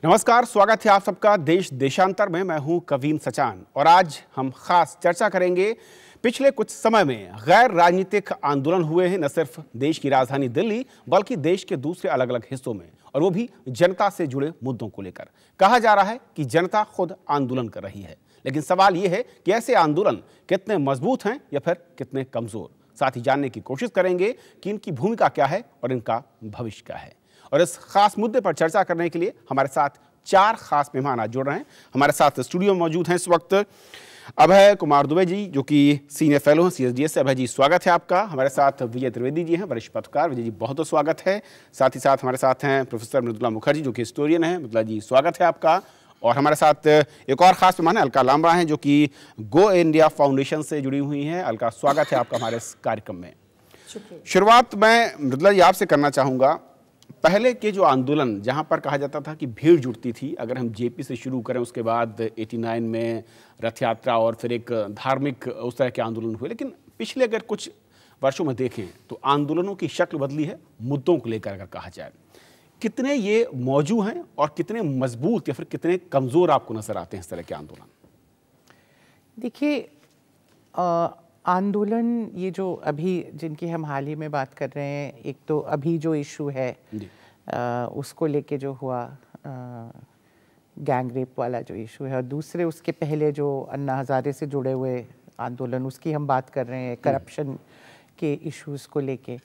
नमस्कार, स्वागत है आप सबका देश देशांतर में। मैं हूं कवीन सचान और आज हम खास चर्चा करेंगे। पिछले कुछ समय में गैर राजनीतिक आंदोलन हुए हैं, न सिर्फ देश की राजधानी दिल्ली बल्कि देश के दूसरे अलग अलग हिस्सों में, और वो भी जनता से जुड़े मुद्दों को लेकर। कहा जा रहा है कि जनता खुद आंदोलन कर रही है, लेकिन सवाल ये है कि ऐसे आंदोलन कितने मजबूत हैं या फिर कितने कमजोर। साथ ही जानने की कोशिश करेंगे कि इनकी भूमिका क्या है और इनका भविष्य क्या है। और इस खास मुद्दे पर चर्चा करने के लिए हमारे साथ चार खास मेहमान आज जुड़ रहे हैं। हमारे साथ स्टूडियो में मौजूद हैं इस वक्त अभय कुमार दुबे जी, जो कि सीनियर फेलो हैं CSDS से। अभय जी, स्वागत है आपका। हमारे साथ विजय त्रिवेदी जी हैं, वरिष्ठ पत्रकार। विजय जी, बहुत बहुत स्वागत है। साथ ही साथ हमारे साथ हैं प्रोफेसर मृदुला मुखर्जी, जो कि हिस्टोरियन हैं। मृदुला जी, स्वागत है आपका। और हमारे साथ एक और खास मेहमान है अलका लांबा हैं, जो कि गो इंडिया फाउंडेशन से जुड़ी हुई हैं। अलका, स्वागत है आपका हमारे इस कार्यक्रम में। शुरुआत मैं मृदुला जी आपसे करना चाहूँगा। पहले के जो आंदोलन, जहां पर कहा जाता था कि भीड़ जुटती थी, अगर हम जेपी से शुरू करें, उसके बाद 89 में रथ यात्रा और फिर एक धार्मिक उस तरह के आंदोलन हुए, लेकिन पिछले अगर कुछ वर्षों में देखें तो आंदोलनों की शक्ल बदली है। मुद्दों को लेकर अगर कहा जाए, कितने ये मौजूद हैं और कितने मजबूत या फिर कितने कमजोर आपको नजर आते हैं इस तरह के आंदोलन? देखिए, आंदोलन ये जो अभी जिनकी हम हाल ही में बात कर रहे हैं, एक तो अभी जो इशू है उसको लेके जो हुआ गैंग रेप वाला जो इशू है, और दूसरे उसके पहले जो अन्ना हजारे से जुड़े हुए आंदोलन, उसकी हम बात कर रहे हैं, करप्शन के इश्यूज को लेके।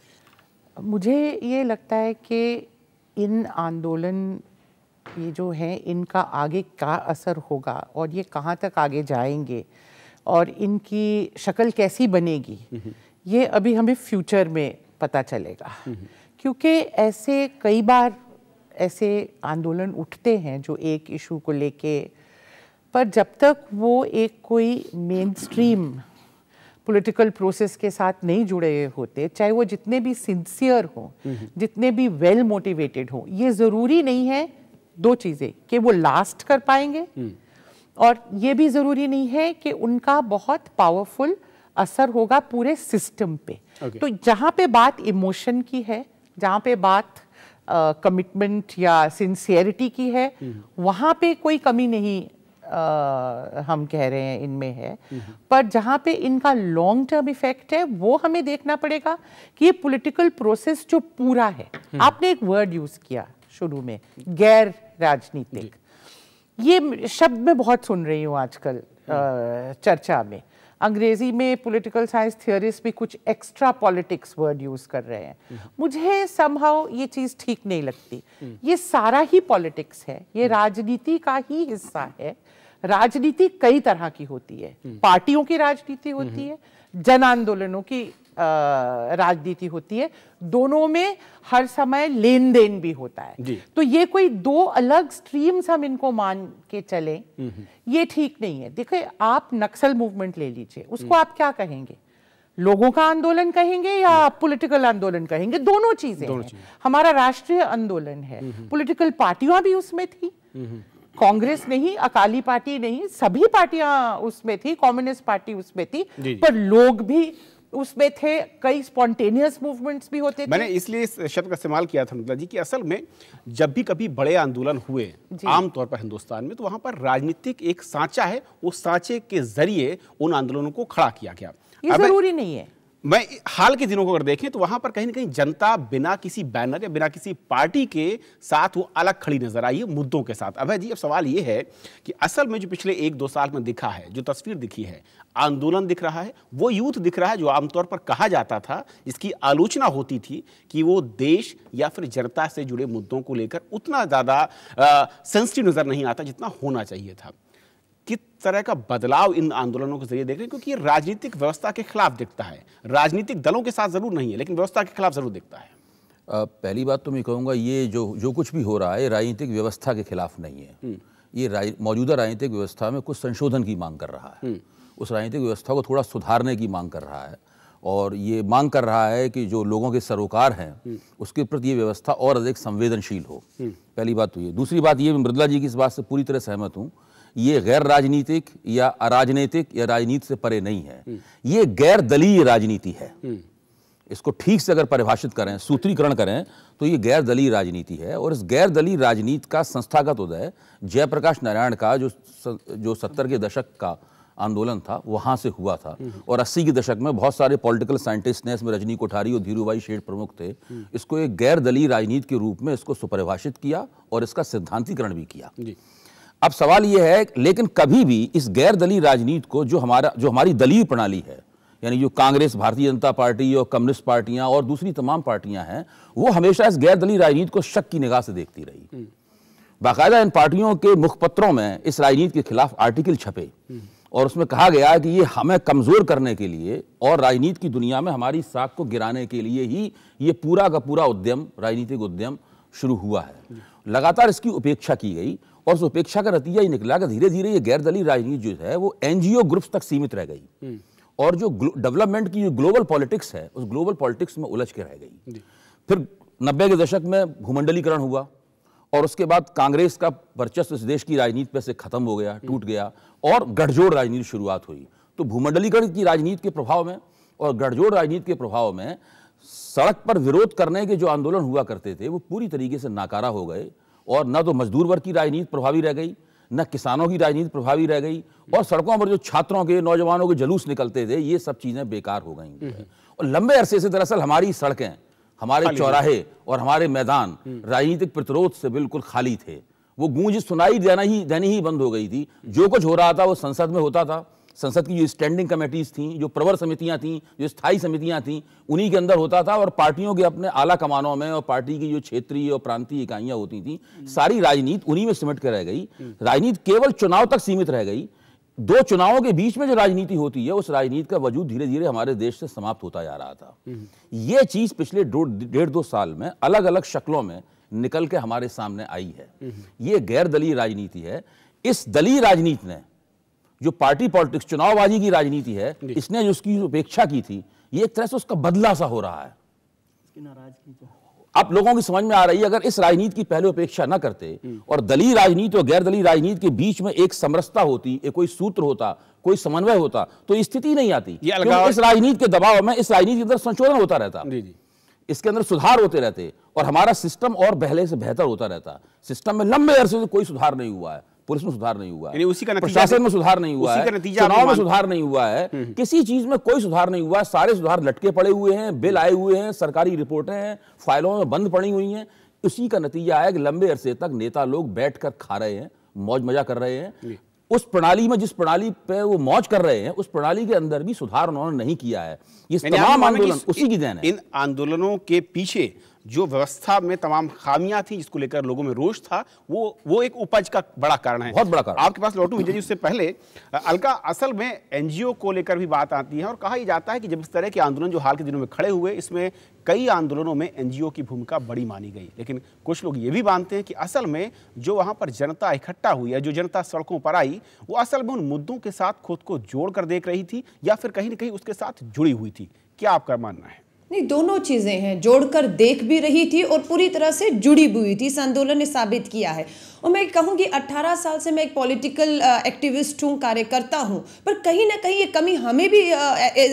मुझे ये लगता है कि इन आंदोलन ये जो हैं, इनका आगे क्या असर होगा और ये कहाँ तक आगे जाएंगे और इनकी शक्ल कैसी बनेगी, ये अभी हमें फ्यूचर में पता चलेगा। क्योंकि ऐसे कई बार ऐसे आंदोलन उठते हैं जो एक इशू को लेके, पर जब तक वो एक कोई मेन स्ट्रीम पॉलिटिकल प्रोसेस के साथ नहीं जुड़े होते, चाहे वो जितने भी सिंसियर हों, जितने भी वेल मोटिवेटेड हों, ये ज़रूरी नहीं है दो चीज़ें कि वो लास्ट कर पाएंगे, और ये भी ज़रूरी नहीं है कि उनका बहुत पावरफुल असर होगा पूरे सिस्टम पे। तो जहाँ पे बात इमोशन की है, जहाँ पे बात कमिटमेंट या सिंसियरिटी की है, वहाँ पे कोई कमी नहीं हम कह रहे हैं इनमें है। पर जहाँ पे इनका लॉन्ग टर्म इफेक्ट है, वो हमें देखना पड़ेगा कि ये पॉलिटिकल प्रोसेस जो पूरा है, आपने एक वर्ड यूज़ किया शुरू में, गैर राजनीतिक। ये शब्द मैं बहुत सुन रही हूँ आजकल चर्चा में। अंग्रेजी में पॉलिटिकल साइंस थियरिस्ट भी कुछ एक्स्ट्रा पॉलिटिक्स वर्ड यूज कर रहे हैं। मुझे समहाउ ये चीज़ ठीक नहीं लगती। ये सारा ही पॉलिटिक्स है, ये राजनीति का ही हिस्सा है। राजनीति कई तरह की होती है, पार्टियों की राजनीति होती है, जन आंदोलनों की राजनीति होती है, दोनों में हर समय लेन देन भी होता है। तो ये कोई दो अलग स्ट्रीम्स हम इनको मान के चलें, ये ठीक नहीं है। देखिए, आप नक्सल मूवमेंट ले लीजिए, उसको आप क्या कहेंगे? लोगों का आंदोलन कहेंगे या पॉलिटिकल आंदोलन कहेंगे? दोनों चीजें हैं। हमारा राष्ट्रीय आंदोलन है, पॉलिटिकल पार्टियां भी उसमें थी, कांग्रेस नहीं, अकाली पार्टी नहीं, सभी पार्टियां उसमें थी, कम्युनिस्ट पार्टी उसमें थी, पर लोग भी उसमें थे, कई स्पॉन्टेनियस मूवमेंट्स भी होते थे। मैंने इसलिए इस शब्द का इस्तेमाल किया था मतलब जी कि असल में जब भी कभी बड़े आंदोलन हुए आमतौर पर हिंदुस्तान में, तो वहां पर राजनीतिक एक सांचा है, उस सांचे के जरिए उन आंदोलनों को खड़ा किया गया। ये जरूरी नहीं है। मैं हाल के दिनों को अगर देखें तो वहां पर कहीं ना कहीं जनता बिना किसी बैनर या बिना किसी पार्टी के साथ वो अलग खड़ी नजर आई है मुद्दों के साथ। अभय जी, अब सवाल ये है कि असल में जो पिछले 1-2 साल में दिखा है, जो तस्वीर दिखी है, आंदोलन दिख रहा है, वो यूथ दिख रहा है जो आमतौर पर कहा जाता था, जिसकी आलोचना होती थी कि वो देश या फिर जनता से जुड़े मुद्दों को लेकर उतना ज्यादा सेंसिटिव नजर नहीं आता जितना होना चाहिए था। किस तरह का बदलाव इन आंदोलनों के जरिए देख रहे हैं? क्योंकि ये राजनीतिक व्यवस्था के खिलाफ दिखता है, राजनीतिक दलों के साथ जरूर नहीं है, लेकिन व्यवस्था के खिलाफ जरूर दिखता है। पहली बात तो मैं कहूँगा, ये जो कुछ भी हो रहा है राजनीतिक व्यवस्था के खिलाफ नहीं है। ये मौजूदा राजनीतिक व्यवस्था में कुछ संशोधन की मांग कर रहा है, उस राजनीतिक व्यवस्था को थोड़ा सुधारने की मांग कर रहा है, और ये मांग कर रहा है कि जो लोगों के सरोकार हैं उसके प्रति ये व्यवस्था और अधिक संवेदनशील हो। पहली बात तो ये। दूसरी बात ये, मृदुला जी की इस बात से पूरी तरह सहमत हूँ, ये गैर राजनीतिक या अराजनीतिक या राजनीति से परे नहीं है, ये गैर दलीय राजनीति है। इसको ठीक से अगर परिभाषित करें, सूत्रीकरण करें, तो ये गैर दलीय राजनीति है। और इस गैर दलीय राजनीति का संस्थागत उदय जयप्रकाश नारायण का जो 70 के दशक का आंदोलन था वहाँ से हुआ था। और 80 के दशक में बहुत सारे पॉलिटिकल साइंटिस्ट ने, इसमें रजनी कोठारी और धीरूभाई शेठ प्रमुख थे, इसको एक गैर दलीय राजनीति के रूप में इसको सुपरिभाषित किया और इसका सिद्धांतीकरण भी किया। अब सवाल ये है, लेकिन कभी भी इस गैर दलीय राजनीति को जो हमारी दलीय प्रणाली है, यानी जो कांग्रेस, भारतीय जनता पार्टी और कम्युनिस्ट पार्टियां और दूसरी तमाम पार्टियां हैं, वो हमेशा इस गैर दलीय राजनीति को शक की निगाह से देखती रही। बाकायदा इन पार्टियों के मुखपत्रों में इस राजनीति के खिलाफ आर्टिकल छपे और उसमें कहा गया कि ये हमें कमजोर करने के लिए और राजनीति की दुनिया में हमारी साख को गिराने के लिए ही ये पूरा का पूरा उद्यम, राजनीतिक उद्यम शुरू हुआ है। लगातार इसकी उपेक्षा की गई और उस उपेक्षा का नतीजा ये निकला कि धीरे धीरे ये गैर दलीय राजनीति जो है वो एनजीओ ग्रुप्स तक सीमित रह गई और जो डेवलपमेंट की जो ग्लोबल पॉलिटिक्स है उस ग्लोबल पॉलिटिक्स में उलझ के रह गई। फिर 90 के दशक में भूमंडलीकरण हुआ और उसके बाद कांग्रेस का वर्चस्व इस देश की राजनीति पे से खत्म हो गया, टूट गया और गठजोड़ राजनीति शुरुआत हुई। तो भूमंडलीकरण की राजनीति के प्रभाव में और गठजोड़ राजनीति के प्रभाव में सड़क पर विरोध करने के जो आंदोलन हुआ करते थे वो पूरी तरीके से नाकारा हो गए और न तो मजदूर वर्ग की राजनीति प्रभावी रह गई, न किसानों की राजनीति प्रभावी रह गई और सड़कों पर जो छात्रों के, नौजवानों के जुलूस निकलते थे, ये सब चीजें बेकार हो गई। और लंबे अरसे से दरअसल हमारी सड़कें, हमारे चौराहे और हमारे मैदान राजनीतिक प्रतिरोध से बिल्कुल खाली थे। वो गूंज सुनाई देनी ही बंद हो गई थी। जो कुछ हो रहा था वो संसद में होता था। संसद की जो स्टैंडिंग कमेटीज थी, जो प्रवर समितियां थी, जो स्थायी समितियां थी, उन्हीं के अंदर होता था और पार्टियों के अपने आला कमानों में और पार्टी की जो क्षेत्रीय और प्रांतीय इकाइयां होती थी, सारी राजनीति उन्हीं में सिमट कर रह गई। राजनीति केवल चुनाव तक सीमित रह गई। 2 चुनावों के बीच में जो राजनीति होती है उस राजनीति का वजूद धीरे धीरे हमारे देश से समाप्त होता जा रहा था। ये चीज पिछले 1.5-2 साल में अलग अलग शक्लों में निकल के हमारे सामने आई है। ये गैर दलीय राजनीति है। इस दलीय राजनीति ने जो पार्टी पॉलिटिक्स, चुनावबाजी की राजनीति है, इसने जो उसकी उपेक्षा की थी, ये एक तरह से उसका बदला सा हो रहा है। अब लोगों की समझ में आ रही है अगर इस राजनीति की पहले उपेक्षा न करते और दलीय राजनीति और गैर दलीय राजनीति के बीच में एक समरसता होती, एक कोई सूत्र होता, कोई समन्वय होता, तो स्थिति नहीं आती। इस राजनीति के दबाव में इस राजनीति के अंदर संशोधन होता रहता, इसके अंदर सुधार होते रहते और हमारा सिस्टम और पहले से बेहतर होता रहता। सिस्टम में लंबे अरसे से कोई सुधार नहीं हुआ है, पुलिस में सुधार नहीं हुआ है, प्रशासन में सुधार नहीं हुआ है, चुनाव में सुधार नहीं हुआ है, किसी चीज में कोई सुधार नहीं हुआ है। सारे सुधार लटके पड़े हुए हैं, बिल आए हुए हैं, सरकारी रिपोर्टें हैं, फाइलों में बंद पड़ी हुई हैं। उसी का नतीजा है कि लंबे अरसे तक नेता लोग बैठकर खा रहे हैं, मौज मजा कर रहे हैं। उस प्रणाली में, जिस प्रणाली पे वो मौज कर रहे हैं, उस प्रणाली के अंदर भी सुधार उन्होंने नहीं किया है। ये तमाम आंदोलन उसी की देन है। इन आंदोलनों के पीछे जो व्यवस्था में तमाम खामियां थी, जिसको लेकर लोगों में रोष था, वो एक उपज का बड़ा कारण है, बहुत बड़ा कारण। आपके पास लौटूं विजय जी, उससे पहले अलका, असल में एनजीओ को लेकर भी बात आती है और कहा जाता है कि जब इस तरह के आंदोलन जो हाल के दिनों में खड़े हुए, इसमें कई आंदोलनों में एनजीओ की भूमिका बड़ी मानी गई। लेकिन कुछ लोग ये भी मानते हैं कि असल में जो वहां पर जनता इकट्ठा हुई है, जो जनता सड़कों पर आई, वो असल में उन मुद्दों के साथ खुद को जोड़ कर देख रही थी या फिर कहीं ना कहीं उसके साथ जुड़ी हुई थी। क्या आपका मानना है? नहीं, दोनों चीजें हैं। जोड़कर देख भी रही थी और पूरी तरह से जुड़ी हुई थी। इस आंदोलन ने साबित किया है। और मैं कहूँगी 18 साल से मैं एक पॉलिटिकल एक्टिविस्ट हूँ, कार्यकर्ता हूँ, पर कहीं ना कहीं ये कमी हमें भी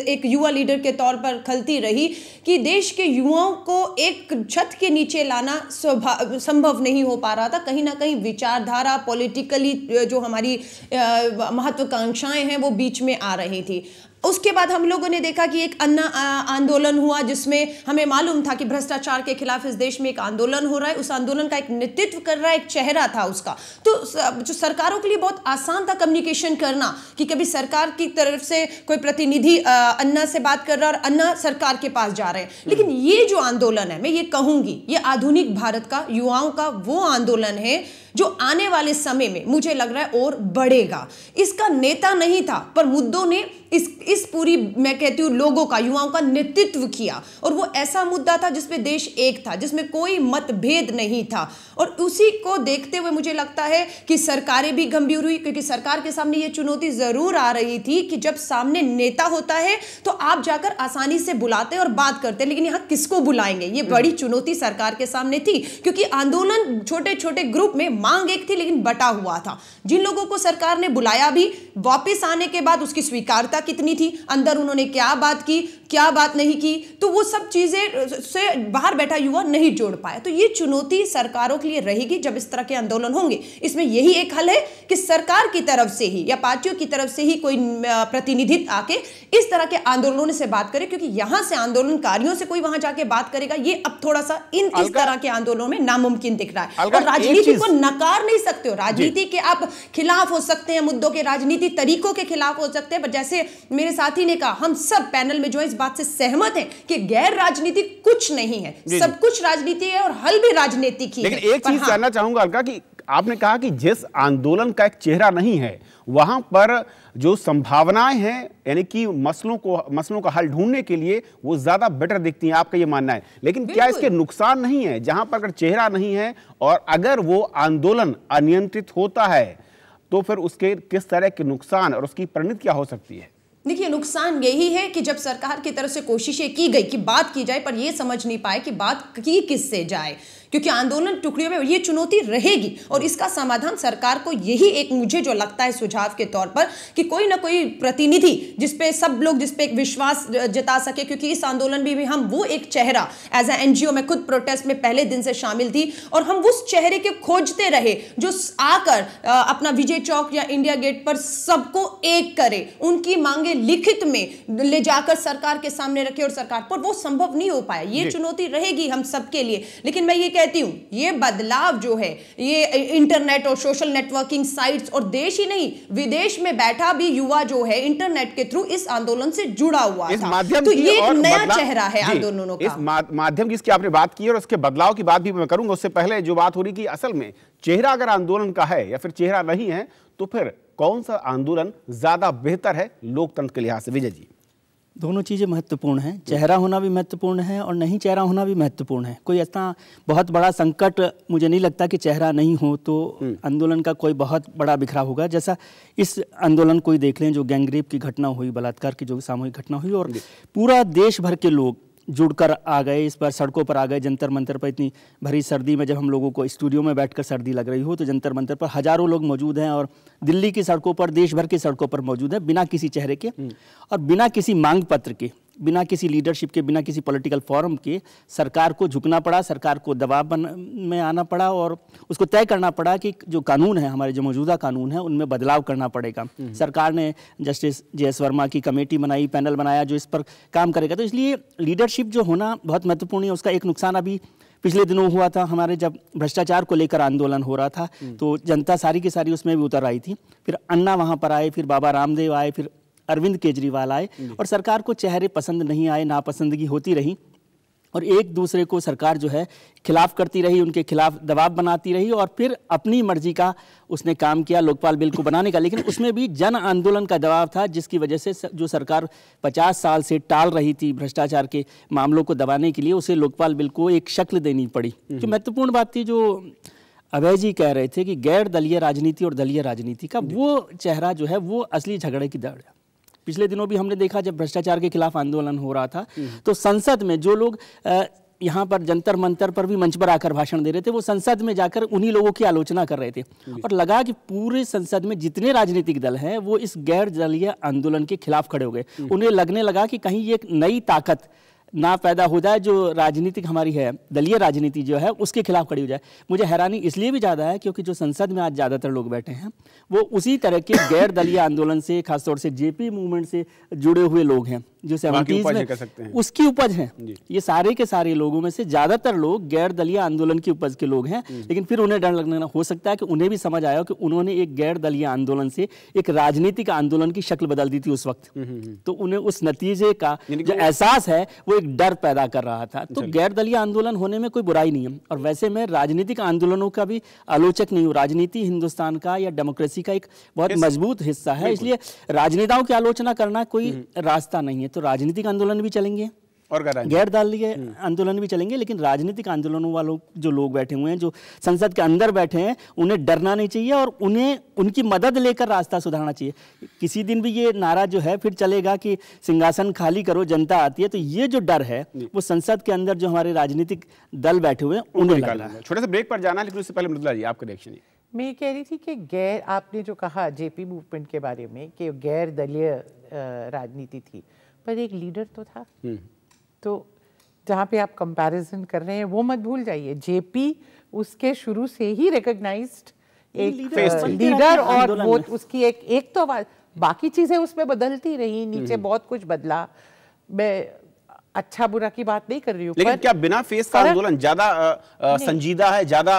एक युवा लीडर के तौर पर खलती रही कि देश के युवाओं को एक छत के नीचे लाना संभव नहीं हो पा रहा था। कहीं ना कहीं विचारधारा, पॉलिटिकली जो हमारी महत्वाकांक्षाएं हैं वो बीच में आ रही थी। उसके बाद हम लोगों ने देखा कि एक अन्ना आंदोलन हुआ, जिसमें हमें मालूम था कि भ्रष्टाचार के खिलाफ इस देश में एक आंदोलन हो रहा है। उस आंदोलन का एक नेतृत्व कर रहा है, एक चेहरा था उसका। तो जो सरकारों के लिए बहुत आसान था कम्युनिकेशन करना कि कभी सरकार की तरफ से कोई प्रतिनिधि अन्ना से बात कर रहा है और अन्ना सरकार के पास जा रहे हैं। लेकिन ये जो आंदोलन है, मैं ये कहूंगी, ये आधुनिक भारत का, युवाओं का वो आंदोलन है जो आने वाले समय में मुझे लग रहा है और बढ़ेगा। इसका नेता नहीं था, पर मुद्दों ने इस पूरी, मैं कहती हूँ, लोगों का, युवाओं का नेतृत्व किया। और वो ऐसा मुद्दा था जिसमें देश एक था, जिसमें कोई मतभेद नहीं था। और उसी को देखते हुए मुझे लगता है कि सरकारें भी गंभीर हुई, क्योंकि सरकार के सामने ये चुनौती जरूर आ रही थी कि जब सामने नेता होता है तो आप जाकर आसानी से बुलाते और बात करते, लेकिन यहाँ किसको बुलाएंगे? ये बड़ी चुनौती सरकार के सामने थी, क्योंकि आंदोलन छोटे छोटे ग्रुप में, मांग एक थी लेकिन बटा हुआ था। जिन लोगों को सरकार ने बुलाया भी, वापस आने के बाद उसकी स्वीकारता कितनी थी, अंदर उन्होंने क्या बात की, क्या बात नहीं की, तो वो सब चीजें से बाहर बैठा युवा नहीं जोड़ पाया। तो ये चुनौती सरकारों के लिए रहेगी जब इस तरह के आंदोलन होंगे। इसमें यही एक हल है कि सरकार की तरफ से ही या पार्टियों की तरफ से ही कोई प्रतिनिधि आके इस तरह के आंदोलनों से बात करे, क्योंकि यहां से आंदोलनकारियों से कोई वहां जाके बात करेगा, ये अब थोड़ा सा इस तरह के आंदोलनों में नामुमकिन दिख रहा है। और राजनीति को नकार नहीं सकते हो, राजनीति के आप खिलाफ हो सकते हैं, मुद्दों के राजनीति तरीकों के खिलाफ हो सकते हैं, पर जैसे मेरे साथी ने कहा, हम सब पैनल में जो है इस बात से सहमत हैं कि गैर राजनीतिक कुछ नहीं है, सब कुछ राजनीति है और हल भी राजनीतिक ही है। लेकिन एक चीज जानना चाहूंगा अलका कि आपने कहा कि जिस आंदोलन का एक चेहरा नहीं है वहां पर जो संभावनाएं हैं, यानी कि मसलों का हल ढूंढने के लिए वो ज्यादा बेटर दिखती हैं, आपका ये मानना है। लेकिन क्या इसके नुकसान नहीं है, जहां पर अगर चेहरा नहीं है और अगर वो आंदोलन अनियंत्रित होता है तो फिर उसके किस तरह के नुकसान और उसकी परिणति क्या हो सकती है? देखिए, नुकसान यही है कि जब सरकार की तरफ से कोशिशें की गई कि बात की जाए, पर यह समझ नहीं पाए कि बात की किससे जाए, क्योंकि आंदोलन टुकड़ियों में ये चुनौती रहेगी। और इसका समाधान सरकार को यही एक, मुझे जो लगता है सुझाव के तौर पर, कि कोई ना कोई प्रतिनिधि जिसपे सब लोग जिसपे एक विश्वास जता सके, क्योंकि इस आंदोलन में भी हम वो एक चेहरा एज ए एनजीओ में खुद प्रोटेस्ट में पहले दिन से शामिल थी और हम उस चेहरे के खोजते रहे जो आकर अपना विजय चौक या इंडिया गेट पर सबको एक करे, उनकी मांगे लिखित में ले जाकर सरकार के सामने रखे, और सरकार पर वो संभव नहीं हो पाया। ये चुनौती रहेगी हम सबके लिए। लेकिन मैं ये कहती हूं, ये बदलाव जो है, ये इंटरनेट और सोशल नेटवर्किंग साइट्स, और देश ही नहीं विदेश में बैठा भी युवा जो है इंटरनेट के थ्रू इस आंदोलन से जुड़ा हुआ था। तो ये एक नया चेहरा है आंदोलनों का। इस माध्यम जिसकी आपने बात की और उसके बदलाव की बात भी मैं करूंगा, उससे पहले जो बात हो रही कि असल में चेहरा अगर आंदोलन का है या फिर चेहरा नहीं है, तो फिर कौन सा आंदोलन ज्यादा बेहतर है लोकतंत्र के लिहाज से? विजय जी, दोनों चीज़ें महत्वपूर्ण हैं। चेहरा होना भी महत्वपूर्ण है और नहीं चेहरा होना भी महत्वपूर्ण है। कोई ऐसा बहुत बड़ा संकट मुझे नहीं लगता कि चेहरा नहीं हो तो आंदोलन का कोई बहुत बड़ा बिखराव होगा। जैसा इस आंदोलन को ही देख लें, जो गैंगरेप की घटना हुई, बलात्कार की जो सामूहिक घटना हुई, और पूरा देश भर के लोग जुड़कर आ गए, इस बार सड़कों पर आ गए, जंतर मंतर पर। इतनी भरी सर्दी में जब हम लोगों को स्टूडियो में बैठकर सर्दी लग रही हो, तो जंतर मंतर पर हजारों लोग मौजूद हैं और दिल्ली की सड़कों पर, देश भर की सड़कों पर मौजूद है, बिना किसी चेहरे के और बिना किसी मांग पत्र के, बिना किसी लीडरशिप के, बिना किसी पॉलिटिकल फोरम के। सरकार को झुकना पड़ा, सरकार को दबाव में आना पड़ा और उसको तय करना पड़ा कि जो कानून है, हमारे जो मौजूदा कानून है, उनमें बदलाव करना पड़ेगा। सरकार ने जस्टिस JS वर्मा की कमेटी बनाई, पैनल बनाया जो इस पर काम करेगा। तो इसलिए लीडरशिप जो होना बहुत महत्वपूर्ण है। उसका एक नुकसान अभी पिछले दिनों हुआ था, हमारे जब भ्रष्टाचार को लेकर आंदोलन हो रहा था तो जनता सारी की सारी उसमें भी उतर आई थी। फिर अन्ना वहाँ पर आए, फिर बाबा रामदेव आए, फिर अरविंद केजरीवाल आए और सरकार को चेहरे पसंद नहीं आए, नापसंदगी होती रही और एक दूसरे को सरकार जो है खिलाफ करती रही, उनके खिलाफ दबाव बनाती रही और फिर अपनी मर्जी का उसने काम किया लोकपाल बिल को बनाने का। लेकिन उसमें भी जन आंदोलन का दबाव था, जिसकी वजह से जो सरकार 50 साल से टाल रही थी भ्रष्टाचार के मामलों को दबाने के लिए, उसे लोकपाल बिल को एक शक्ल देनी पड़ी। जो महत्वपूर्ण बात थी, जो अभय जी कह रहे थे कि गैर दलीय राजनीति और दलीय राजनीति का वो चेहरा जो है वो असली झगड़े की जड़ है। पिछले दिनों भी हमने देखा जब भ्रष्टाचार के खिलाफ आंदोलन हो रहा था तो संसद में जो लोग यहाँ पर जंतर मंतर पर भी मंच पर आकर भाषण दे रहे थे, वो संसद में जाकर उन्हीं लोगों की आलोचना कर रहे थे और लगा कि पूरे संसद में जितने राजनीतिक दल हैं वो इस गैर दलीय आंदोलन के खिलाफ खड़े हो गए। उन्हें लगने लगा कि कहीं एक नई ताकत ना पैदा हो जाए जो राजनीतिक हमारी है, दलीय राजनीति जो है उसके खिलाफ खड़ी हो जाए। मुझे हैरानी इसलिए भी ज़्यादा है क्योंकि जो संसद में आज ज़्यादातर लोग बैठे हैं वो उसी तरह के गैर दलीय आंदोलन से, खासतौर से जेपी मूवमेंट से जुड़े हुए लोग हैं, जो 70s में उसकी उपज हैं। ये सारे के सारे लोगों में से ज़्यादातर लोग गैर दलीय आंदोलन की उपज के लोग हैं। लेकिन फिर उन्हें डर लगना हो सकता है कि उन्हें भी समझ आया कि उन्होंने एक गैर दलीय आंदोलन से एक राजनीतिक आंदोलन की शक्ल बदल दी थी उस वक्त, तो उन्हें उस नतीजे का जो एहसास है वो एक डर पैदा कर रहा था। तो गैर दलीय आंदोलन होने में कोई बुराई नहीं है और वैसे मैं राजनीतिक आंदोलनों का भी आलोचक नहीं हूँ। राजनीति हिंदुस्तान का या डेमोक्रेसी का एक बहुत मजबूत हिस्सा है, इसलिए राजनेताओं की आलोचना करना कोई रास्ता नहीं है। तो राजनीतिक आंदोलन भी चलेंगे और गैर दलीय आंदोलन भी चलेंगे, लेकिन राजनीतिक आंदोलनों वालों जो लोग बैठे हुए हैं, जो संसद के अंदर बैठे हैं, उन्हें डरना नहीं चाहिए और उन्हें उनकी मदद लेकर रास्ता सुधारना चाहिए। किसी दिन भी ये नारा जो है फिर चलेगा कि सिंहासन खाली करो जनता आती है, तो ये जो डर है वो संसद के अंदर जो हमारे राजनीतिक दल बैठे हुए हैं उन्हें लग रहा है। छोटे से ब्रेक पर जाना, लेकिन उससे पहले मृदुला जी आपका रिएक्शन। मैं ये कह रही थी कि आपने जो कहा जेपी मूवमेंट के बारे में कि गैर दलीय राजनीति थी, पर एक लीडर तो था। तो जहाँ पे आप कंपैरिजन कर रहे हैं वो मत भूल जाइए, जेपी उसके शुरू से ही रिकॉग्नाइज्ड एक लीडर, और वो उसकी एक तो बाकी चीजें उसमें बदलती रही, नीचे बहुत कुछ बदला। मैं अच्छा बुरा की बात नहीं कर रही हूँ, लेकिन क्या बिना फेस का आंदोलन ज्यादा संजीदा है, ज्यादा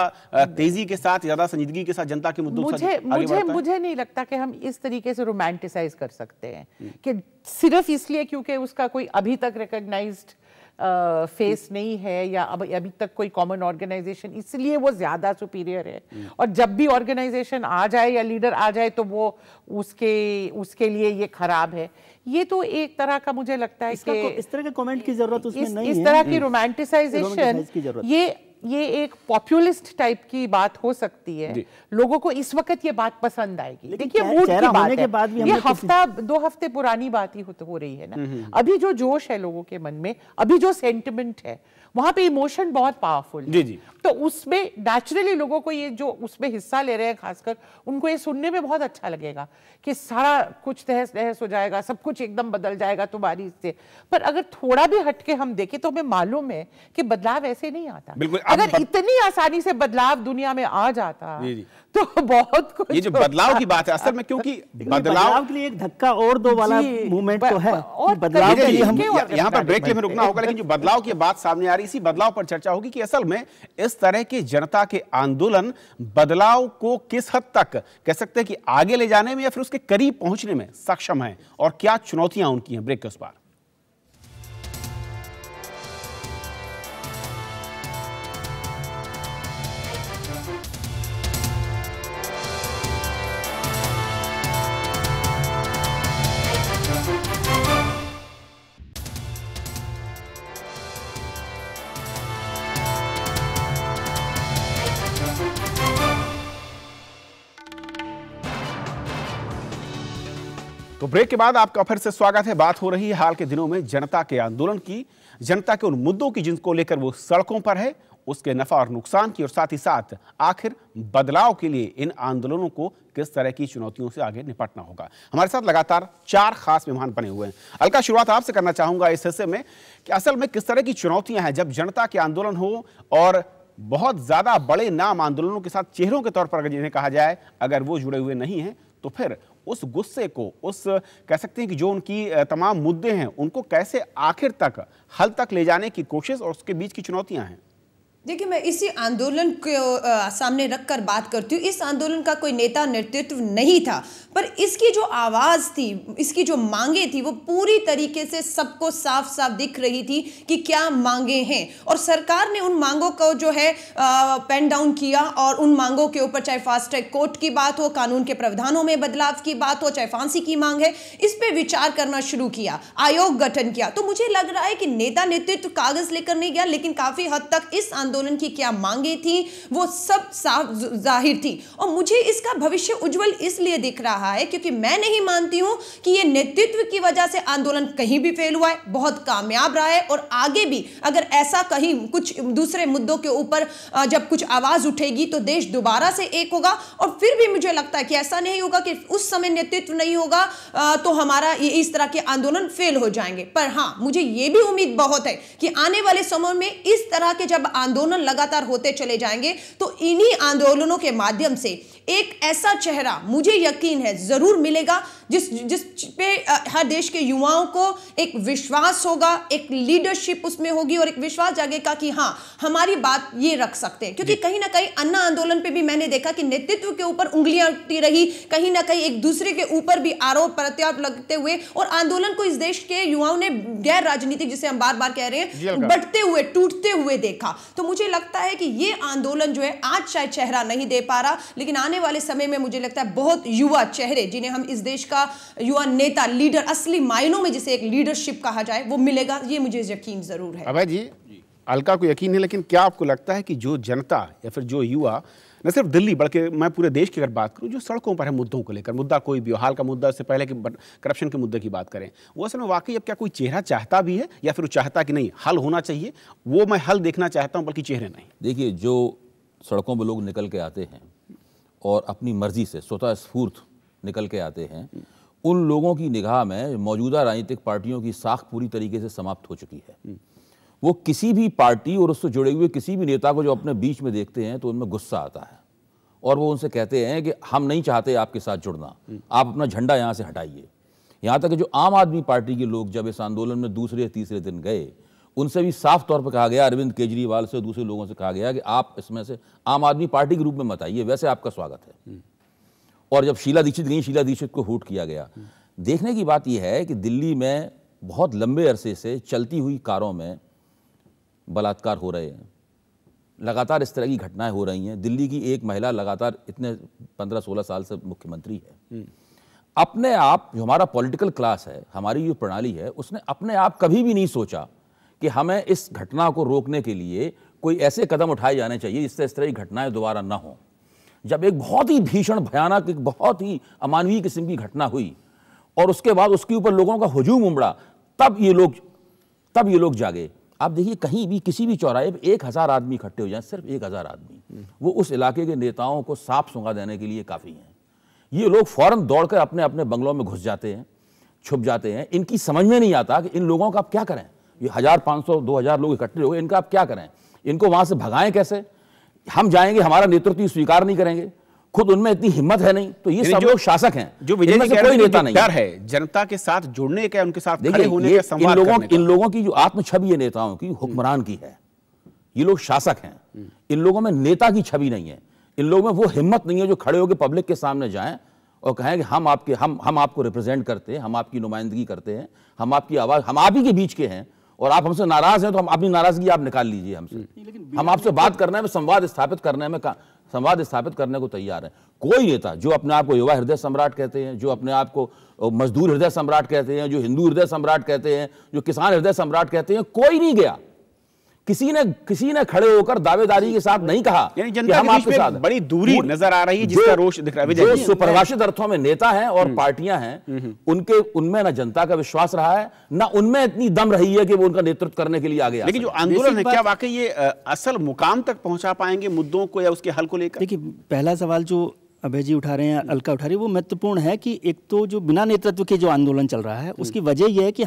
तेजी के साथ, ज्यादा संजीदगी के साथ जनता के मुद्दों मुझे नहीं लगता कि हम इस तरीके से रोमांटिसाइज कर सकते हैं कि सिर्फ इसलिए क्योंकि उसका कोई अभी तक रिकॉग्नाइज्ड फेस नहीं है या अभी तक कोई कॉमन ऑर्गेनाइजेशन, इसलिए वो ज्यादा सुपीरियर है। और जब भी ऑर्गेनाइजेशन आ जाए या लीडर आ जाए तो वो उसके लिए ये खराब है। ये तो एक तरह का मुझे लगता है कि इस तरह के कमेंट की जरूरत उसमें नहीं है। इस तरह की रोमांटिसाइजेशन, ये एक पॉपुलिस्ट टाइप की बात हो सकती है, लोगों को इस वक्त ये बात पसंद आएगी। देखिए मूड की बात है, बाद ये हफ्ता 2 हफ्ते पुरानी बात ही हो रही है ना। अभी जो जोश है लोगों के मन में, अभी जो सेंटिमेंट है, वहां पे इमोशन बहुत पावरफुल है। तो उसमें नेचुरली लोगों को ये जो उसमें हिस्सा ले रहे हैं खासकर, उनको ये सुनने में बहुत अच्छा लगेगा कि सारा कुछ तहस नहस हो जाएगा, सब कुछ एकदम बदल जाएगा तुम्हारी से। पर अगर थोड़ा भी हटके हम देखें तो हमें मालूम है कि बदलाव ऐसे नहीं आता। अगर इतनी आसानी से बदलाव दुनिया में आ जाता तो बहुत कुछ। ये जो बदलाव की बात है असल में, क्योंकि बदलाव के लिए एक धक्का और दो वाला मूवमेंट तो है, और बदलाव के लिए हम यहाँ पर ब्रेक के लिए रुकना होगा, लेकिन जो बदलाव की बात सामने आ रही, इसी बदलाव पर चर्चा होगी कि असल में इस तरह के जनता के आंदोलन बदलाव को किस हद तक कह सकते हैं कि आगे ले जाने में या फिर उसके करीब पहुंचने में सक्षम है, और क्या चुनौतियां उनकी हैं। ब्रेक के उस पार। तो ब्रेक के बाद आपका फिर से स्वागत है। बात हो रही है हाल के दिनों में जनता के आंदोलन की, जनता के उन मुद्दों की जिनको लेकर वो सड़कों पर है, उसके नफा और नुकसान की, और साथ ही साथ आखिर बदलाव के लिए इन आंदोलनों को किस तरह की चुनौतियों से आगे निपटना होगा। हमारे साथ लगातार 4 खास मेहमान बने हुए हैं। अलका, शुरुआत आपसे करना चाहूंगा इस हिस्से में कि असल में किस तरह की चुनौतियां हैं जब जनता के आंदोलन हो और बहुत ज्यादा बड़े नाम आंदोलनों के साथ चेहरों के तौर पर अगर जिन्हें कहा जाए, अगर वो जुड़े हुए नहीं हैं, तो फिर उस गुस्से को, उस कह सकते हैं कि जो उनकी तमाम मुद्दे हैं, उनको कैसे आखिर तक हल तक ले जाने की कोशिश और उसके बीच की चुनौतियां हैं। देखिए, मैं इसी आंदोलन को सामने रखकर बात करती हूँ। इस आंदोलन का कोई नेता नेतृत्व नहीं था, पर इसकी जो आवाज़ थी, इसकी जो मांगे थी, वो पूरी तरीके से सबको साफ साफ दिख रही थी कि क्या मांगे हैं। और सरकार ने उन मांगों को जो है पेन डाउन किया, और उन मांगों के ऊपर चाहे फास्ट ट्रैक कोर्ट की बात हो, कानून के प्रावधानों में बदलाव की बात हो, चाहे फांसी की मांग है, इस पर विचार करना शुरू किया, आयोग गठन किया। तो मुझे लग रहा है कि नेता नेतृत्व कागज लेकर नहीं गया, लेकिन काफी हद तक इस आंदोलन की क्या मांगे थी वो सब साफ जाहिर थी। और मुझे इसका भविष्य उज्जवल इसलिए दिख रहा है क्योंकि मैं नहीं मानती हूं कि ये नेतृत्व की वजह से आंदोलन कहीं भी फेल हुआ है, बहुत कामयाब रहा है। और आगे भी अगर ऐसा कहीं कुछ दूसरे मुद्दों के ऊपर जब कुछ आवाज उठेगी तो देश दोबारा से एक होगा। और फिर भी मुझे लगता है कि ऐसा नहीं होगा कि उस समय नेतृत्व नहीं होगा तो हमारा इस तरह के आंदोलन फेल हो जाएंगे। पर हां, मुझे यह भी उम्मीद बहुत है कि आने वाले समय में इस तरह के जब आंदोलन लगातार होते चले जाएंगे तो इन्हीं आंदोलनों के माध्यम से एक ऐसा चेहरा मुझे यकीन है जरूर मिलेगा जिस पे हर देश के युवाओं को एक विश्वास होगा, एक लीडरशिप उसमें होगी और एक विश्वास जागेगा कि हाँ, हमारी बात ये रख सकते हैं। क्योंकि कहीं ना कहीं अन्ना आंदोलन पे भी मैंने देखा कि नेतृत्व के ऊपर उंगलियां उठती रही, कहीं ना कहीं एक दूसरे के ऊपर भी आरोप प्रत्यारोप लगते हुए, और आंदोलन को इस देश के युवाओं ने गैर राजनीतिक, जिसे हम बार बार कह रहे हैं, बढ़ते हुए टूटते हुए देखा। तो मुझे लगता है कि ये आंदोलन जो है आज शायद चेहरा नहीं दे पा रहा, लेकिन आने वाले समय में मुझे लगता है बहुत युवा चेहरे, जिन्हें हम इस देश का युवा नेता, लीडर, असली मायनों में जिसे एक लीडरशिप कहा जाए, वो मिलेगा। ये मुझे यकीन जरूर है। अभय जी, अलका को यकीन है, लेकिन क्या आपको लगता है कि जो जनता या फिर जो युवा, न सिर्फ दिल्ली बल्कि मैं पूरे देश की अगर बात करूं, जो सड़कों पर है मुद्दों को लेकर, मुद्दा कोई भी हाल का मुद्दा से पहले कि करप्शन के मुद्दे की बात करें, वो असल में वाकई अब क्या कोई चेहरा चाहता भी है, या फिर वो चाहता कि नहीं हल होना चाहिए, वो मैं हल देखना चाहता हूं बल्कि चेहरे नहीं? देखिए, जो सड़कों पर लोग निकल के आते हैं और अपनी मर्जी से स्वतः स्फूर्त निकल के आते हैं, उन लोगों की निगाह में मौजूदा राजनीतिक पार्टियों की साख पूरी तरीके से समाप्त हो चुकी है। वो किसी भी पार्टी और उससे जुड़े हुए किसी भी नेता को जो अपने बीच में देखते हैं तो उनमें गुस्सा आता है और वो उनसे कहते हैं कि हम नहीं चाहते आपके साथ जुड़ना, आप अपना झंडा यहाँ से हटाइए। यहाँ तक कि जो आम आदमी पार्टी के लोग जब इस आंदोलन में दूसरे या तीसरे दिन गए, उनसे भी साफ तौर पर कहा गया, अरविंद केजरीवाल से दूसरे लोगों से कहा गया कि आप इसमें से आम आदमी पार्टी के रूप में मत आइए, वैसे आपका स्वागत है। और जब शीला दीक्षित गई, शीला दीक्षित को हूट किया गया। देखने की बात यह है कि दिल्ली में बहुत लंबे अरसे से चलती हुई कारों में बलात्कार हो रहे हैं, लगातार इस तरह की घटनाएं हो रही हैं। दिल्ली की एक महिला लगातार इतने 15-16 साल से मुख्यमंत्री है। अपने आप जो हमारा पॉलिटिकल क्लास है, हमारी जो प्रणाली है, उसने अपने आप कभी भी नहीं सोचा कि हमें इस घटना को रोकने के लिए कोई ऐसे कदम उठाए जाने चाहिए जिससे इस तरह की घटनाएं दोबारा ना हो। जब एक बहुत ही भीषण, भयानक, एक बहुत ही अमानवीय किस्म की घटना हुई और उसके बाद उसके ऊपर लोगों का हुजूम उमड़ा, तब ये लोग जागे। आप देखिए, कहीं भी किसी भी चौराहे पे 1000 आदमी इकट्ठे हो जाएं, सिर्फ 1000 आदमी, वो उस इलाके के नेताओं को साफ सूंघा देने के लिए काफ़ी हैं। ये लोग फौरन दौड़कर अपने अपने बंगलों में घुस जाते हैं, छुप जाते हैं। इनकी समझ में नहीं आता कि इन लोगों का आप क्या करें। ये 1000, 500, 2000 लोग इकट्ठे हो गए, इनका आप क्या करें, इनको वहाँ से भगाएं कैसे। हम जाएंगे, हमारा नेतृत्व स्वीकार नहीं करेंगे, खुद उनमें इतनी हिम्मत है नहीं, तो ये सब लोग शासक हैं, जो विजय जी कोई नेता नहीं डर है जनता के साथ जुड़ने का, उनके साथ खड़े होने का, संवाद करने का। इन लोगों की जो आत्म छवि है नेताओं की, हुक्मरान की है। ये लोग शासक हैं, इन लोगों में नेता की छवि नहीं है। इन लोगों में वो हिम्मत नहीं है जो खड़े होकर पब्लिक के सामने जाएं और कहें कि हम आपको रिप्रेजेंट करते हैं, हम आपकी नुमाइंदगी करते हैं, हम आपकी आवाज, हम आप ही के बीच के हैं और आप हमसे नाराज हैं तो हम अपनी नाराजगी आप निकाल लीजिए हमसे। हम आपसे बात करने में, संवाद स्थापित करने को तैयार है। कोई नेता जो अपने आप को युवा हृदय सम्राट कहते हैं, जो अपने आप को मजदूर हृदय सम्राट कहते हैं, जो हिंदू हृदय सम्राट कहते हैं, जो किसान हृदय सम्राट कहते हैं, कोई नहीं गया। किसी ने खड़े होकर दावेदारी के साथ नहीं कहा कि हम आपके साथ। बड़ी दूरी नजर आ रही है जिसका रोष दिख रहा है। जो सुपरिभाषित अर्थों में नेता हैं और पार्टियां हैं, उनमें ना जनता का विश्वास रहा है, ना उनमें इतनी दम रही है कि वो उनका नेतृत्व करने के लिए आगे। लेकिन जो आंदोलन है, क्या वाकई ये असल मुकाम तक पहुंचा पाएंगे मुद्दों को या उसके हल को लेकर? देखिए, पहला सवाल जो अभय जी उठा रहे हैं, अलका उठा रही है, वो महत्वपूर्ण है कि एक तो जो बिना नेतृत्व के जो आंदोलन चल रहा है, उसकी वजह यह है कि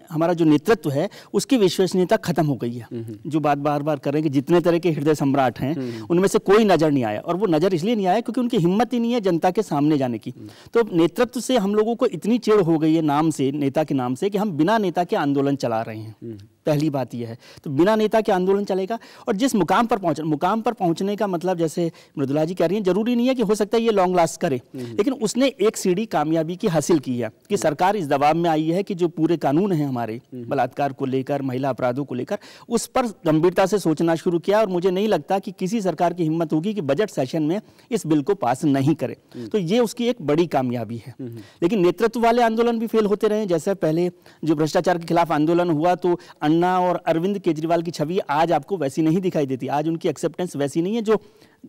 हमारा जो नेतृत्व है उसकी विश्वसनीयता खत्म हो गई है। जो बात बार बार कर रहे हैं कि जितने तरह के हृदय सम्राट हैं उनमें से कोई नजर नहीं आया, और वो नजर इसलिए नहीं आया क्योंकि उनकी हिम्मत ही नहीं है जनता के सामने जाने की। तो नेतृत्व से हम लोगों को इतनी चिढ़ हो गई है नाम से, नेता के नाम से, कि हम बिना नेता के आंदोलन चला रहे हैं। पहली बात यह है, तो बिना नेता के आंदोलन चलेगा। और जिस मुकाम पर पहुंचने का मतलब, जैसे मृदुला जी कह रही हैं, जरूरी नहीं है कि हो सकता है ये लॉन्ग लास्ट करे, लेकिन उसने एक सीढ़ी कामयाबी की हासिल की है कि सरकार इस दबाव में आई है कि जो पूरे कानून है हमारे बलात्कार को लेकर, महिला अपराधों को लेकर, उस पर गंभीरता से सोचना शुरू किया। और मुझे नहीं लगता कि किसी सरकार की हिम्मत होगी कि बजट सेशन में इस बिल को पास नहीं करे। तो ये उसकी एक बड़ी कामयाबी है। लेकिन नेतृत्व वाले आंदोलन भी फेल होते रहे। जैसे पहले जो भ्रष्टाचार के खिलाफ आंदोलन हुआ, तो अन्ना और अरविंद केजरीवाल की छवि आज आपको वैसी नहीं दिखाई देती। आज उनकी एक्सेप्टेंस वैसी नहीं है जो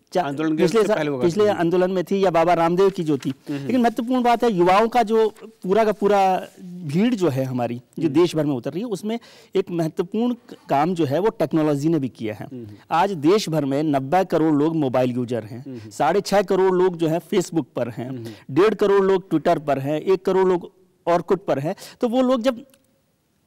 पिछले आंदोलन में थी, या बाबा रामदेव की जो थी। लेकिन महत्वपूर्ण बात है, युवाओं का जो पूरा भीड़ जो है हमारी, जो देश भर में उतर रही है, उसमें एक महत्वपूर्ण काम जो है वो टेक्नोलॉजी ने भी किया है। आज देश भर में 90 करोड़ लोग मोबाइल यूजर हैं, 6.5 करोड़ लोग जो है फेसबुक पर हैं, 1.5 करोड़ लोग ट्विटर पर हैं, 1 करोड़ लोग ऑर्कुट पर हैं। तो वो लोग जब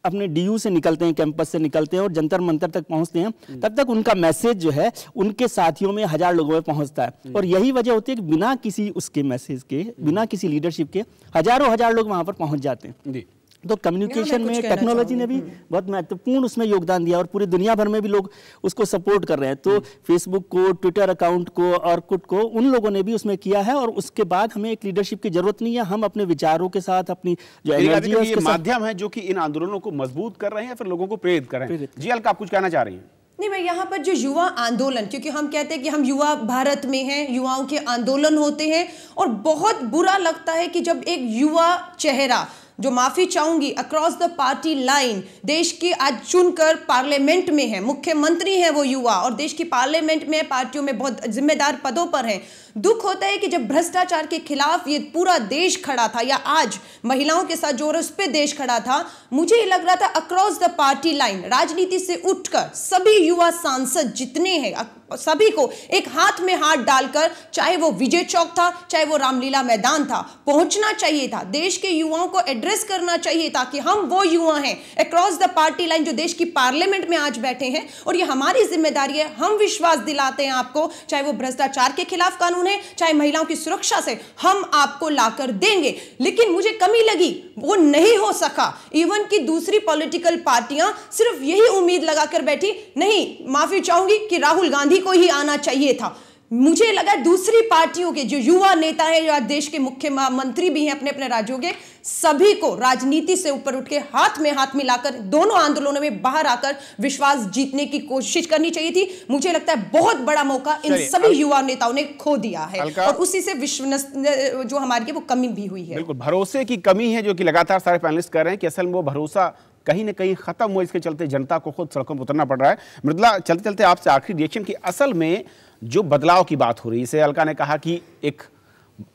अपने डीयू से निकलते हैं, कैंपस से निकलते हैं और जंतर मंतर तक पहुंचते हैं, तब तक उनका मैसेज जो है उनके साथियों में 1000 लोगों में पहुंचता है। और यही वजह होती है कि बिना किसी उसके मैसेज के, बिना किसी लीडरशिप के हजारों लोग वहां पर पहुंच जाते हैं। तो कम्युनिकेशन में टेक्नोलॉजी ने भी बहुत महत्वपूर्ण उसमें योगदान दिया और पूरी दुनिया भर में भी लोग उसको सपोर्ट कर रहे हैं। तो फेसबुक को, ट्विटर अकाउंट को, ऑर्कुट को, उन लोगों ने भी उसमें किया है। और उसके बाद हमें एक लीडरशिप की जरूरत नहीं है, हम अपने विचारों के साथ, अपनी जो एनर्जी है उसके माध्यम है जो कि इन आंदोलनों को मजबूत कर रहे हैं, फिर लोगों को प्रेरित कर रहे हैं। जी अलका, आप कुछ कहना चाह रही हैं? नहीं, मैं यहाँ पर जो युवा आंदोलन, क्योंकि हम कहते हैं कि हम युवा भारत में हैं, युवाओं के आंदोलन होते हैं, और बहुत बुरा लगता है कि जब एक युवा चेहरा, जो माफी चाहूंगी, अक्रॉस द पार्टी लाइन देश की आज चुनकर पार्लियामेंट में है, मुख्यमंत्री हैं वो युवा, और देश की पार्लियामेंट में, पार्टियों में बहुत जिम्मेदार पदों पर हैं, दुख होता है कि जब भ्रष्टाचार के खिलाफ ये पूरा देश खड़ा था, या आज महिलाओं के साथ जो उस पे देश खड़ा था, मुझे लग रहा था अक्रॉस द पार्टी लाइन, राजनीति से उठकर सभी युवा सांसद जितने हैं सभी को एक हाथ में हाथ डालकर, चाहे वो विजय चौक था, चाहे वो रामलीला मैदान था, पहुंचना चाहिए था, देश के युवाओं को एड्रेस करना चाहिए था कि हम वो युवा हैं अक्रॉस द पार्टी लाइन जो देश की पार्लियामेंट में आज बैठे हैं, और ये हमारी जिम्मेदारी है। हम विश्वास दिलाते हैं आपको, चाहे वो भ्रष्टाचार के खिलाफ कानून है, चाहे महिलाओं की सुरक्षा से, हम आपको लाकर देंगे। लेकिन मुझे कमी लगी, वो नहीं हो सका। इवन की दूसरी पॉलिटिकल पार्टियां सिर्फ यही उम्मीद लगाकर बैठी, नहीं, माफी चाहूंगी कि राहुल गांधी को ही आना चाहिए था। मुझे लगा दूसरी पार्टियों के जो युवा नेता हैं, जो आज देश के मुख्यमंत्री भी हैं अपने अपने राज्यों के, सभी को राजनीति से ऊपर उठ के हाथ में हाथ मिलाकर दोनों आंदोलनों में बाहर आकर विश्वास जीतने की कोशिश करनी चाहिए थी। मुझे लगता है बहुत बड़ा मौका इन सभी युवा नेताओं ने खो दिया है, और उसी से जो हमारी वो कमी भी हुई है। बिल्कुल भरोसे की कमी है, जो कि लगातार सारे पैनलिस्ट कर रहे हैं कि असल में वो भरोसा कहीं ना कहीं खत्म हुआ, इसके चलते जनता को खुद सड़कों पर उतरना पड़ रहा है। मृदुला, चलते चलते आपसे आखिरी रिएक्शन की असल में जो बदलाव की बात हो रही है, जैसे अलका ने कहा कि एक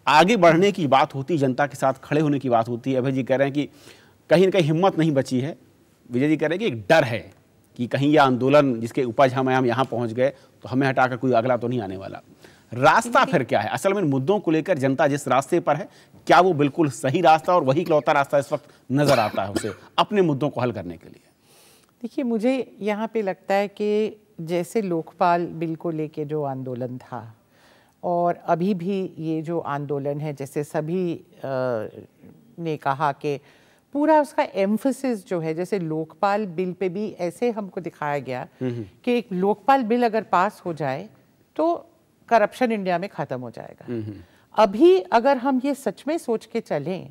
आगे बढ़ने की बात होती, जनता के साथ खड़े होने की बात होती है। अभय जी कह रहे हैं कि कहीं ना कहीं हिम्मत नहीं बची है। विजय जी कह रहे हैं कि एक डर है कि कहीं यह आंदोलन जिसके उपज हम यहाँ पहुँच गए तो हमें हटाकर कोई अगला तो नहीं आने वाला। रास्ता फिर क्या है? असल में मुद्दों को लेकर जनता जिस रास्ते पर है, क्या वो बिल्कुल सही रास्ता और वही इकलौता रास्ता इस वक्त नजर आता है उसे अपने मुद्दों को हल करने के लिए? देखिए, मुझे यहाँ पे लगता है कि जैसे लोकपाल बिल को लेके जो आंदोलन था, और अभी भी ये जो आंदोलन है, जैसे सभी ने कहा कि पूरा उसका एम्फसिस जो है, जैसे लोकपाल बिल पे भी ऐसे हमको दिखाया गया कि एक लोकपाल बिल अगर पास हो जाए तो करप्शन इंडिया में ख़त्म हो जाएगा। अभी अगर हम ये सच में सोच के चलें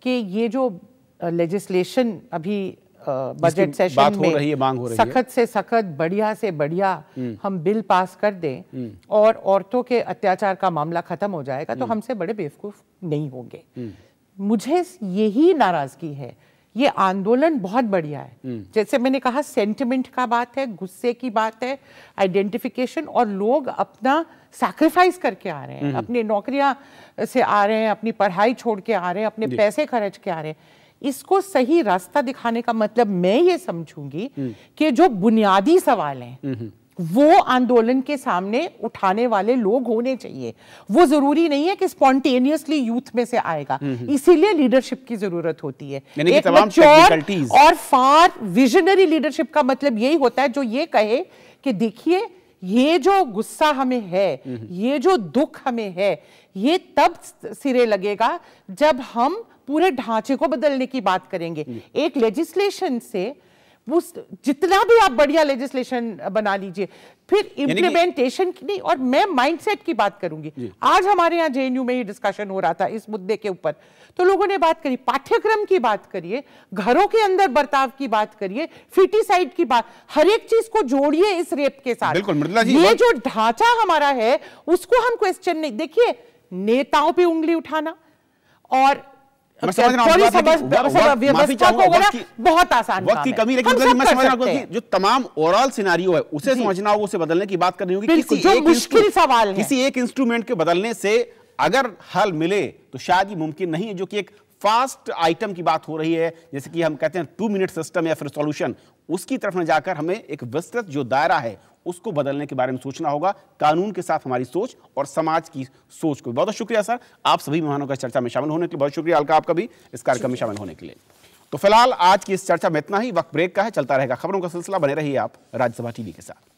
कि ये जो लेजिस्लेशन अभी बजट सेशन में सख्त से सख्त, बढ़िया से बढ़िया हम बिल पास कर दें और औरतों के अत्याचार का मामला खत्म हो जाएगा, तो हमसे बड़े बेवकूफ़ नहीं होंगे। मुझे यही नाराज़गी है। ये आंदोलन बहुत बढ़िया है, जैसे मैंने कहा, सेंटिमेंट का बात है, गुस्से की बात है, आइडेंटिफिकेशन, और लोग अपना सैक्रिफाइस करके आ रहे हैं, अपनी नौकरियां से आ रहे हैं, अपनी पढ़ाई छोड़ के आ रहे हैं, अपने पैसे खर्च के आ रहे हैं। इसको सही रास्ता दिखाने का मतलब मैं ये समझूंगी कि जो बुनियादी सवाल हैं वो आंदोलन के सामने उठाने वाले लोग होने चाहिए। वो जरूरी नहीं है कि स्पॉन्टेनियसली यूथ में से आएगा, इसीलिए लीडरशिप की जरूरत होती है। एक मैच्योर और फार विजनरी लीडरशिप का मतलब यही होता है जो ये कहे कि देखिए, ये जो गुस्सा हमें है, ये जो दुख हमें है, ये तब सिरे लगेगा जब हम पूरे ढांचे को बदलने की बात करेंगे। एक लेजिस्लेशन से वो जितना भी आप बढ़िया लेजिस्लेशन बना लीजिए, फिर इम्प्लीमेंटेशन की नहीं। और मैं माइंडसेट की बात करूंगी। आज हमारे यहाँ जेएनयू में ही डिस्कशन हो रहा था इस मुद्दे के ऊपर, तो लोगों ने बात करी, पाठ्यक्रम की बात करिए, घरों के अंदर बर्ताव की बात करिए, फिटिसाइड की बात, हर एक चीज को जोड़िए इस रेप के साथ। ये जो ढांचा हमारा है उसको हम क्वेश्चन नहीं। देखिए, नेताओं पे उंगली उठाना और बहुत आसान वक्त की कमी, लेकिन मैं समझ रहा हूं जो तमाम ओवरऑल सिनेरियो है उसे समझना होगा, उसे बदलने की बात करनी होगी। किसी एक इंस्ट्रूमेंट के बदलने से अगर हल मिले तो शायद ये मुमकिन नहीं है, जो कि एक फास्ट आइटम की बात हो रही है, जैसे कि हम कहते हैं 2 मिनट सिस्टम या फिर सॉल्यूशन, उसकी तरफ न जाकर हमें एक विस्तृत जो दायरा है उसको बदलने के बारे में सोचना होगा, कानून के साथ हमारी सोच और समाज की सोच को। बहुत शुक्रिया सर, आप सभी मेहमानों का चर्चा में शामिल होने के लिए। बहुत शुक्रिया अलका आपका भी इस कार्यक्रम में शामिल होने के लिए। तो फिलहाल आज की इस चर्चा में इतना ही। वक्त ब्रेक का है, चलता रहेगा खबरों का सिलसिला। बने रहिए आप राज्यसभा टीवी के साथ।